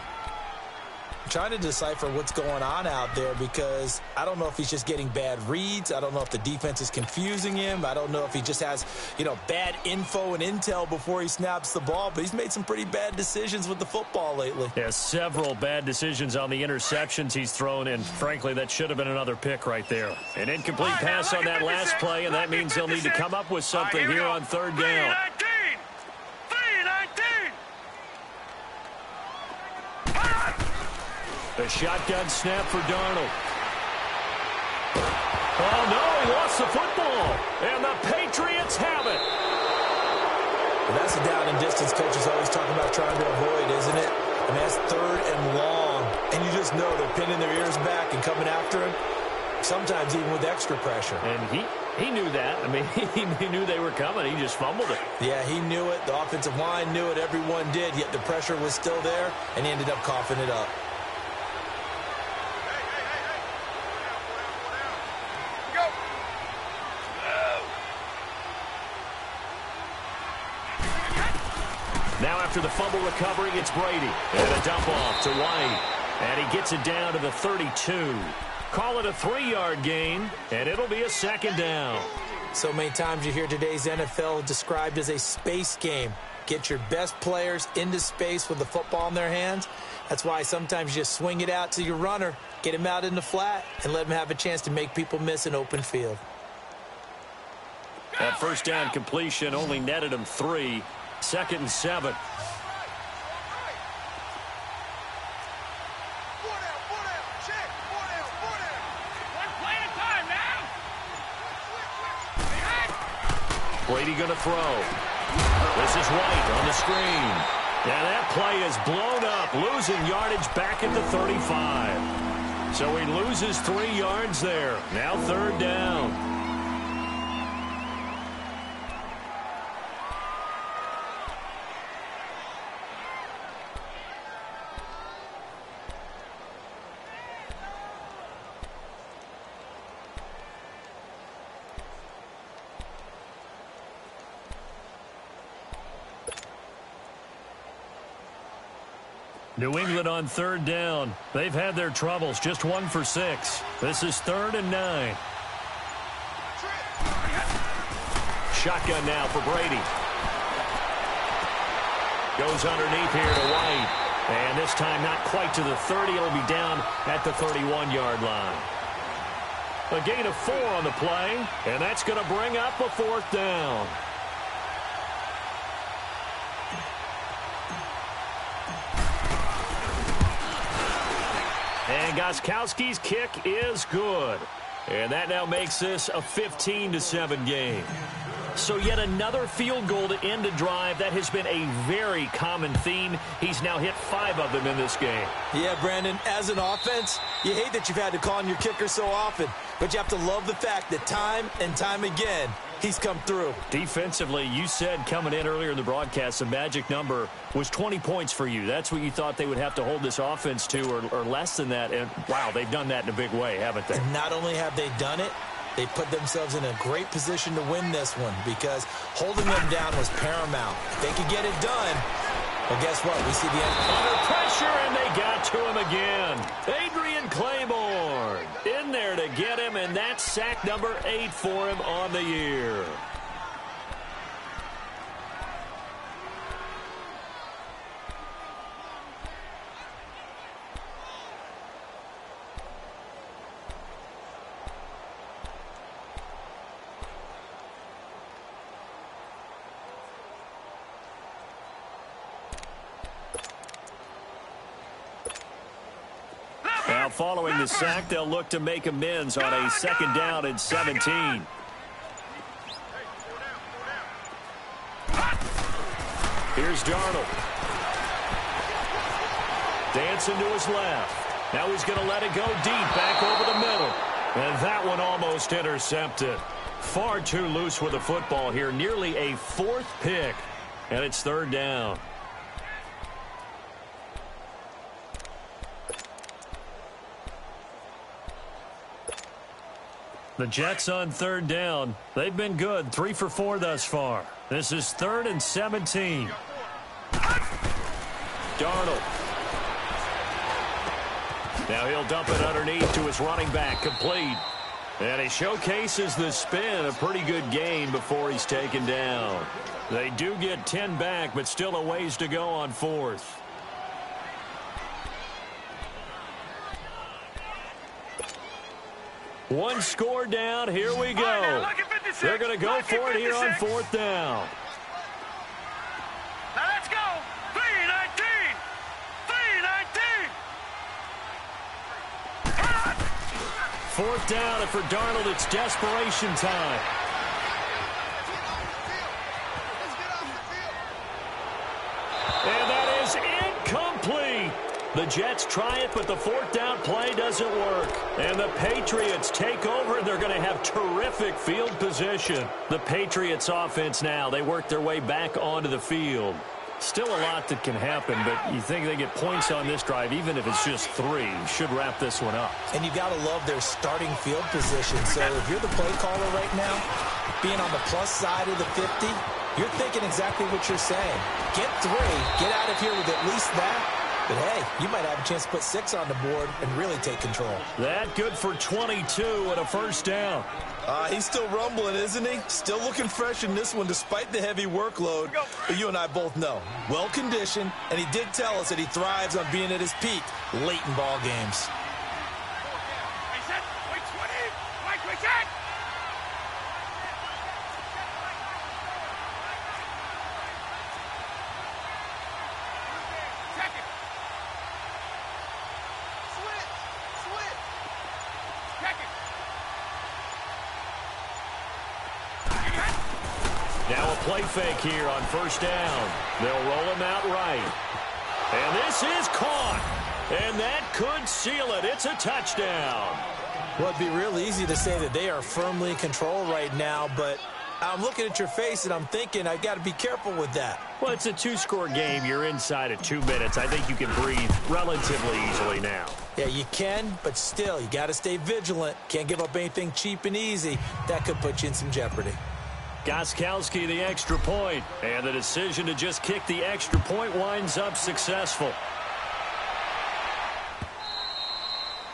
I'm trying to decipher what's going on out there because I don't know if he's just getting bad reads. I don't know if the defense is confusing him. I don't know if he just has, bad info and intel before he snaps the ball. But he's made some pretty bad decisions with the football lately. Yeah, several bad decisions on the interceptions he's thrown in. Frankly, that should have been another pick right there. An incomplete pass on that last play, and that means they'll need to come up with something here on 3rd down. 3-19! The shotgun snap for Darnold. Oh, no, he lost the football. And the Patriots have it. Well, that's the down and distance coaches always talk about trying to avoid, isn't it? I mean, that's 3rd and long. And you just know they're pinning their ears back and coming after him, sometimes even with extra pressure. And he knew that. I mean, he knew they were coming. He just fumbled it. Yeah, he knew it. The offensive line knew it. Everyone did, yet the pressure was still there, and he ended up coughing it up. Now after the fumble recovery, it's Brady. And a dump off to White. And he gets it down to the 32. Call it a 3-yard gain, and it'll be a 2nd down. So many times you hear today's NFL described as a space game. Get your best players into space with the football in their hands. That's why sometimes you just swing it out to your runner, get him out in the flat, and let him have a chance to make people miss an open field. That first down completion only netted him 3. 2nd and 7. Brady going to throw. This is White on the screen. And that play is blown up, losing yardage back at the 35. So he loses 3 yards there. Now 3rd down. New England on 3rd down. They've had their troubles. Just 1 for 6. This is 3rd and 9. Shotgun now for Brady. Goes underneath here to White. And this time not quite to the 30. It'll be down at the 31-yard line. A gain of 4 on the play. And that's going to bring up a 4th down. And Gostkowski's kick is good. And that now makes this a 15-7 game. So yet another field goal to end a drive. That has been a very common theme. He's now hit 5 of them in this game. Yeah, Brandon, as an offense, you hate that you've had to call on your kicker so often. But you have to love the fact that time and time again, he's come through. Defensively, you said coming in earlier in the broadcast, the magic number was 20 points for you. That's what you thought they would have to hold this offense to, or less than that. And, wow, they've done that in a big way, haven't they? And not only have they done it, they put themselves in a great position to win this one because holding them down was paramount. If they could get it done, well, guess what? We see the end. Under pressure, and they got to him again. Adrian Claiborne in there to get him, and that's sack number 8 for him on the year. Now following the sack, they'll look to make amends on a 2nd down and 17. Here's Darnold. Dancing to his left. Now he's going to let it go deep back over the middle. And that one almost intercepted. Far too loose with the football here. Nearly a 4th pick. And it's 3rd down. The Jets on 3rd down. They've been good. 3 for 4 thus far. This is 3rd and 17. Darnold. Now he'll dump it underneath to his running back. Complete. And he showcases the spin. A pretty good gain before he's taken down. They do get 10 back, but still a ways to go on 4th. One score down. Here we go. They're going to go for it here on 4th down. Now let's go. 3-19. 3-19. 4th down, and for Darnold, it's desperation time. And that is incomplete. The Jets try it, but the 4th down play doesn't work. And the Patriots take over, and they're going to have terrific field position. The Patriots offense now, they work their way back onto the field. Still a lot that can happen, but you think they get points on this drive, even if it's just 3. Should wrap this one up. And you got to love their starting field position. So if you're the play caller right now, being on the plus side of the 50, you're thinking exactly what you're saying. Get 3, get out of here with at least that, But, hey, you might have a chance to put 6 on the board and really take control. That good for 22 and a first down. He's still rumbling, isn't he? Still looking fresh in this one despite the heavy workload. But you and I both know, well-conditioned, and he did tell us that he thrives on being at his peak late in ball games. Now a play fake here on first down. They'll roll him out right. And this is caught. And that could seal it. It's a touchdown. Well, it'd be real easy to say that they are firmly in control right now, but I'm looking at your face and I'm thinking I've got to be careful with that. Well, it's a 2-score game. You're inside at 2 minutes. I think you can breathe relatively easily now. Yeah, you can, but still, you got to stay vigilant. Can't give up anything cheap and easy. That could put you in some jeopardy. Gostkowski the extra point, and the decision to just kick the extra point winds up successful.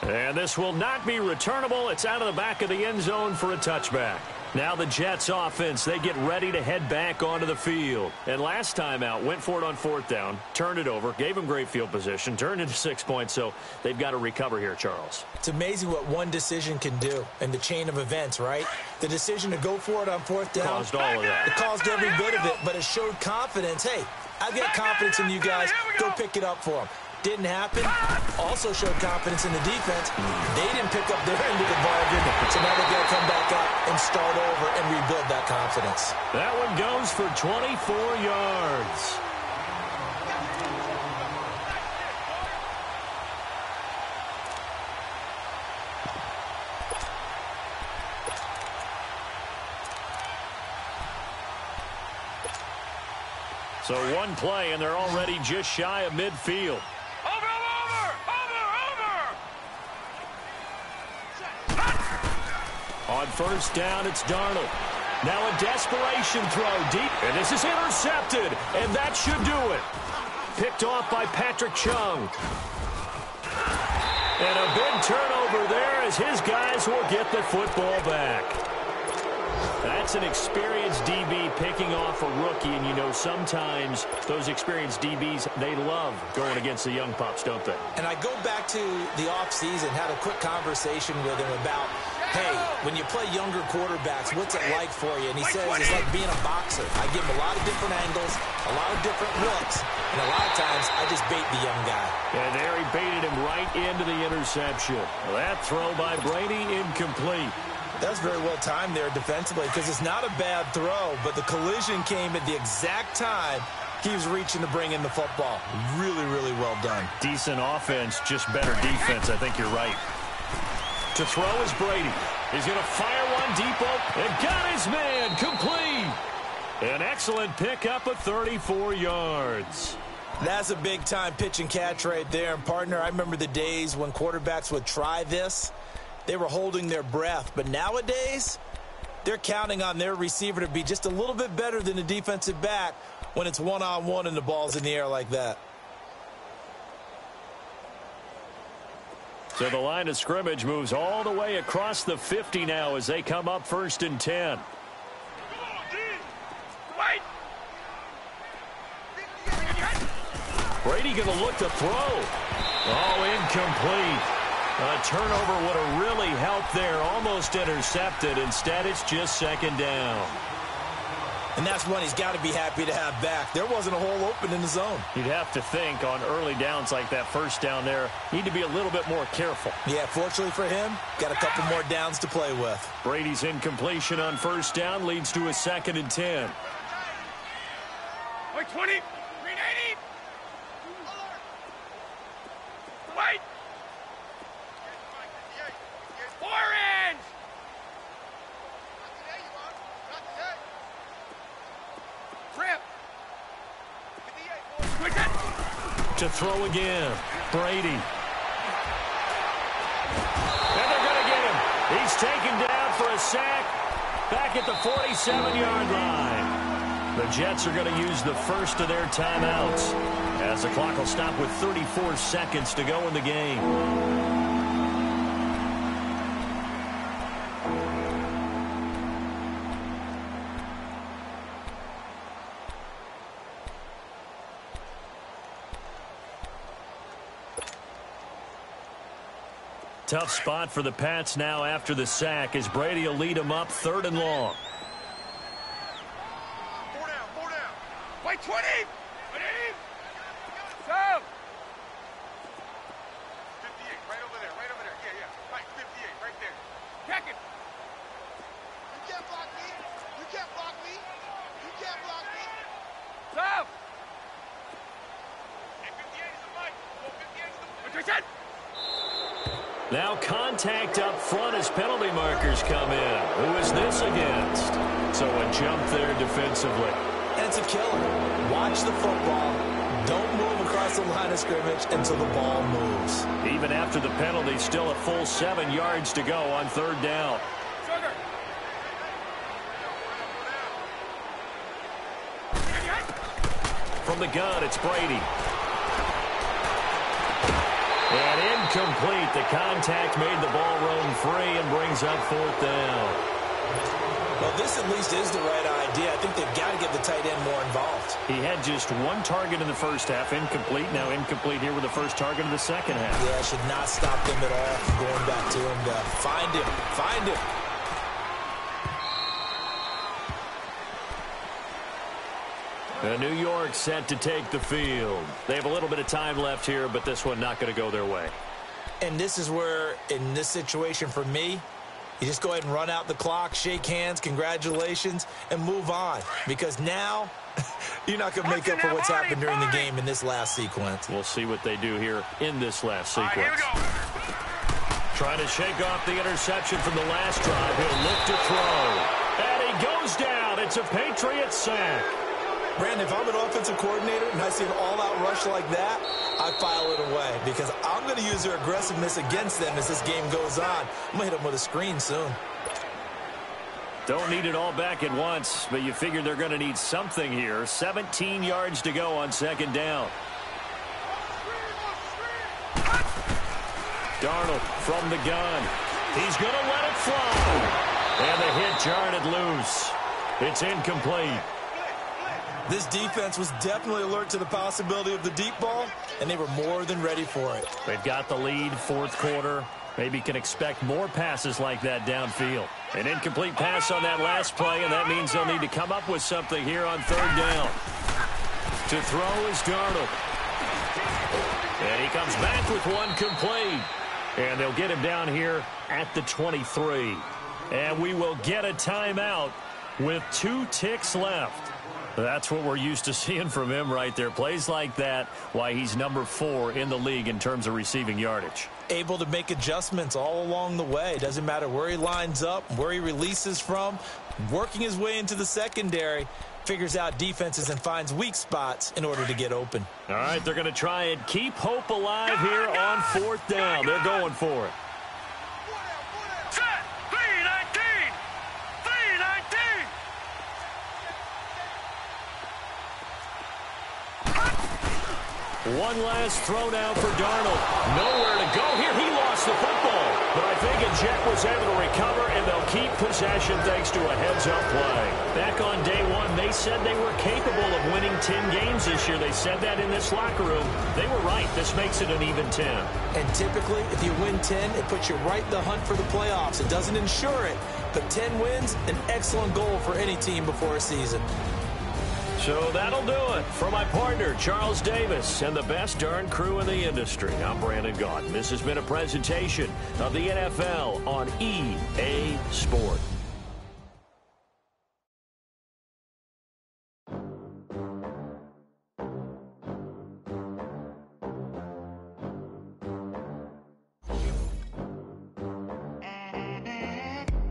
And this will not be returnable. It's out of the back of the end zone for a touchback. Now the Jets offense, they get ready to head back onto the field. And last time out, went for it on 4th down, turned it over, gave them great field position, turned into 6 points, so they've got to recover here, Charles. It's amazing what one decision can do in the chain of events, right? The decision to go for it on 4th down. Caused all of that. It caused every bit of it, but it showed confidence. Hey, I've got confidence in you guys. Go pick it up for them. Didn't happen. Also showed confidence in the defense. They didn't pick up their end of the bargain, so now they've got to come back up and start over and rebuild that confidence. That one goes for 24 yards. So one play, and they're already just shy of midfield. On first down, it's Darnold. Now a desperation throw deep, and this is intercepted, and that should do it. Picked off by Patrick Chung. And a big turnover there as his guys will get the football back. That's an experienced DB picking off a rookie, and you know sometimes those experienced DBs, they love going against the young pups, don't they? And I go back to the offseason, had a quick conversation with him about, hey, when you play younger quarterbacks, what's it like for you? And he says it's like being a boxer. I give him a lot of different angles, a lot of different looks, and a lot of times I just bait the young guy. And there he baited him right into the interception. That throw by Brady incomplete. That was very well timed there defensively because it's not a bad throw, but the collision came at the exact time he was reaching to bring in the football. Really, really well done. Decent offense, just better defense. I think you're right. To throw is Brady. He's going to fire one deep and got his man complete. An excellent pickup of 34 yards. That's a big-time pitch and catch right there. And, partner, I remember the days when quarterbacks would try this. They were holding their breath. But nowadays, they're counting on their receiver to be just a little bit better than the defensive back when it's one-on-one and the ball's in the air like that. So the line of scrimmage moves all the way across the 50 now as they come up 1st and 10. Brady going to look to throw. Oh, incomplete. A turnover would have really helped there. Almost intercepted. Instead, it's just 2nd down. And that's one he's got to be happy to have back. There wasn't a hole open in the zone. You'd have to think on early downs like that, first down there, need to be a little bit more careful. Yeah, fortunately for him, got a couple more downs to play with. Brady's incompletion on first down leads to a 2nd and 10. 20, 380. Wait. 4 inch. Trip. To throw again, Brady. And they're going to get him. He's taken down for a sack back at the 47-yard line. The Jets are going to use the first of their timeouts as the clock will stop with 34 seconds to go in the game. Tough spot for the Pats now after the sack as Brady will lead them up 3rd and long. 4 down. Wait, 20. Go. 58, right over there. Yeah. Right, 58, right there. Check it. You can't block me. Stop. Hey, 58 is the mic. 58 is the mic. Now contact up front as penalty markers come in. Who is this against? So a jump there defensively. And it's a killer. Watch the football. Don't move across the line of scrimmage until the ball moves. Even after the penalty, still a full 7 yards to go on 3rd down. From the gun, it's Brady. And incomplete. The contact made the ball roam free and brings up 4th down. Well, this at least is the right idea. I think they've got to get the tight end more involved. He had just 1 target in the first half, incomplete. Now incomplete here with the first target of the second half. Yeah, should not stop them at all from going back to him to find him. New York set to take the field. They have a little bit of time left here, but this one not going to go their way. And this is where, in this situation for me, you just go ahead and run out the clock, shake hands, congratulations, and move on. Because now, you're not going to make up for what's happened during the game in this last sequence. We'll see what they do here in this last sequence. All right, here we go. Trying to shake off the interception from the last drive. He'll lift to throw. And he goes down. It's a Patriots sack. Brandon, if I'm an offensive coordinator and I see an all-out rush like that, I file it away because I'm going to use their aggressiveness against them as this game goes on. I'm going to hit them with a screen soon. Don't need it all back at once, but you figure they're going to need something here. 17 yards to go on 2nd down. Darnold from the gun. He's going to let it fly. And the hit jarred it loose. It's incomplete. This defense was definitely alert to the possibility of the deep ball, and they were more than ready for it. They've got the lead, 4th quarter. Maybe can expect more passes like that downfield. An incomplete pass on that last play, and that means they'll need to come up with something here on 3rd down. To throw is Darnold. And he comes back with one complete. And they'll get him down here at the 23. And we will get a timeout with 2 ticks left. That's what we're used to seeing from him right there. Plays like that, why he's number 4 in the league in terms of receiving yardage. Able to make adjustments all along the way. Doesn't matter where he lines up, where he releases from. Working his way into the secondary, figures out defenses and finds weak spots in order to get open. All right, they're going to try and keep hope alive here on 4th down. They're going for it. One last throw now for Darnold. Nowhere to go here. He lost the football. But I think Jet was able to recover, and they'll keep possession thanks to a heads-up play. Back on day 1, they said they were capable of winning 10 games this year. They said that in this locker room. They were right. This makes it an even 10. And typically, if you win 10, it puts you right in the hunt for the playoffs. It doesn't ensure it, but 10 wins, an excellent goal for any team before a season. So that'll do it. For my partner, Charles Davis, and the best darn crew in the industry, I'm Brandon Gaudin. This has been a presentation of the NFL on EA Sport.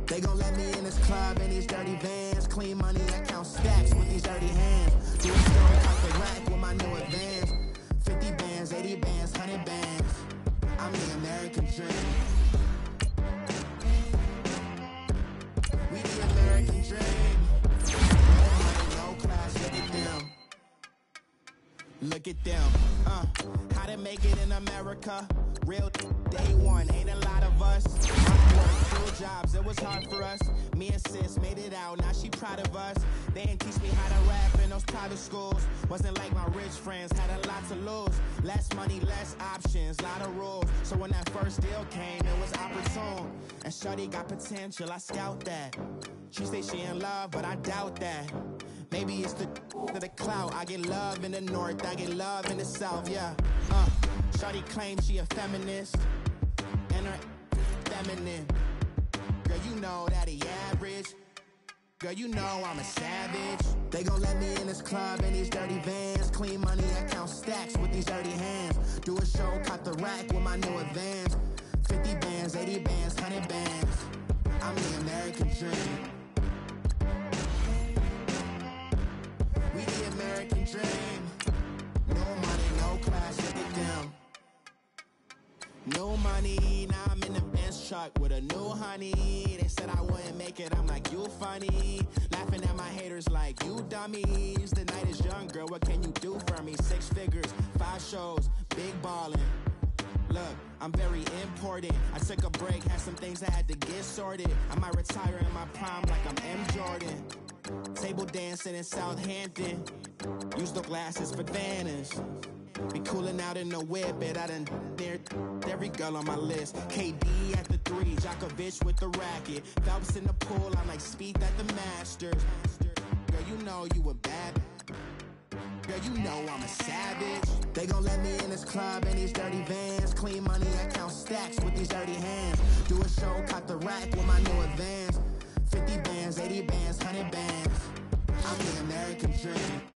They gon' let me in this club in these dirty vans. Clean money, I count stacks with these dirty hands. Do a story off the rack with my new advance. 50 bands, 80 bands, 100 bands. I'm the American dream. We the American dream. No money, no class, look at them. Look at them, how to make it in America. Real day one, ain't a lot of us. Hard work, full jobs, it was hard for us. Me and sis made it out, now she proud of us. They didn't teach me how to rap in those private schools. Wasn't like my rich friends, had a lot to lose. Less money, less options, lot of rules. So when that first deal came, it was opportune. And shorty got potential, I scout that. She say she in love, but I doubt that. Maybe it's the clout. I get love in the north, I get love in the south, yeah. Shawty claims she a feminist, and her feminine. Girl, you know that he average. Girl, you know I'm a savage. They gon' let me in this club in these dirty vans. Clean money, I count stacks with these dirty hands. Do a show, cut the rack with my new advance. 50 bands, 80 bands, 100 bands. I'm the American dream. We the American dream. No money, no class, look at them. No money, now I'm in the Benz truck with a new honey. They said I wouldn't make it, I'm like, you funny. Laughing at my haters like, you dummies. The night is young, girl, what can you do for me? 6 figures, 5 shows, big ballin'. Look, I'm very important. I took a break, had some things I had to get sorted. I might retire in my prime like I'm M. Jordan. Table dancing in Southampton. Use the glasses for Vannas. Be coolin' out in the whip, but I done dared every girl on my list. KD at the 3, Djokovic with the racket. Phelps in the pool, I'm like Speed at the Masters. Girl, you know you a bad. Girl, you know I'm a savage. They gon' let me in this club in these dirty vans. Clean money, I count stacks with these dirty hands. Do a show, cut the rack with my new advance. 50 bands, 80 bands, 100 bands. I'm the American dream.